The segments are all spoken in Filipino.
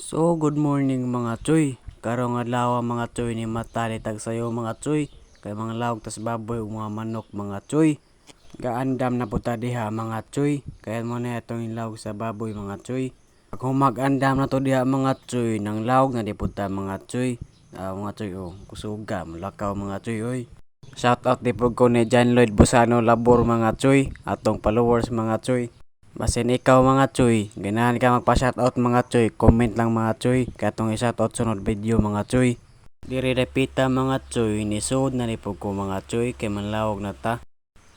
So, good morning mga choy. Karong adlaw mga choy ni matalitag sayo mga choy. Kay mga lawag tas baboy ug mga manok mga choy. Gaandam na puta diha mga choy. Kaya mo na itong ilawag sa baboy mga choy. Pag humag-andam na to diha mga choy, nang lawag na di puta mga choy. Mga choy kusuga, malakaw mga choy oy. Shout out di po ko ni John Lloyd Busano Labor mga choy. Atong followers mga choy. Basin ikaw mga choy, ganahan ka magpa-shoutout mga choy, comment lang mga choy, katong i-shoutout sunod video mga choy. Diri repita mga choy, nisod na nipog ko mga choy, kay manlawag na ta.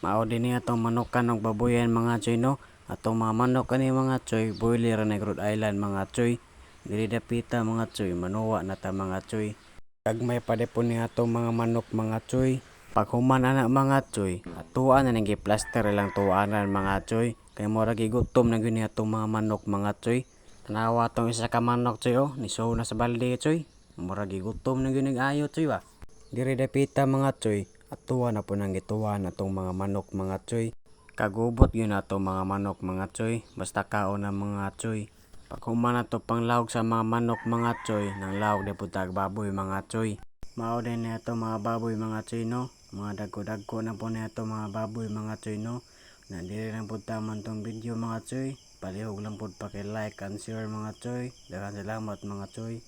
Mao din ni atong manukan og baboyan mga choy no. Atong mga manok ani mga choy, boiler na Rhode Island mga choy. Diri repita mga choy, manuwa na ta mga choy. Kagmay pa po ni atong mga manok mga choy. Pag human ana mga choy, atuan na nang plaster lang tuanan mga choy. Kay mura gigutom na gyud ni atong mga manok mga choy. Tanawa tong isa ka manok choy ni so na sa balde choy. Mura gigutom na gyud ayo choy ba. Diri dapita mga choy, atuan na po nang gituan atong mga manok mga choy. Kagubot gyud atong mga manok mga choy, basta kaon na mga choy. Pag human na to panglawag sa mga manok mga choy, nang lawag na putag baboy mga choy. Mao din na ito mga baboy mga choy no. Mga dagko-dagko na po na ito mga baboy mga choy no. Nandiri lang po taman tong video mga choy. Palihog lang po pa like and share mga choy. Daghang salamat mga choy.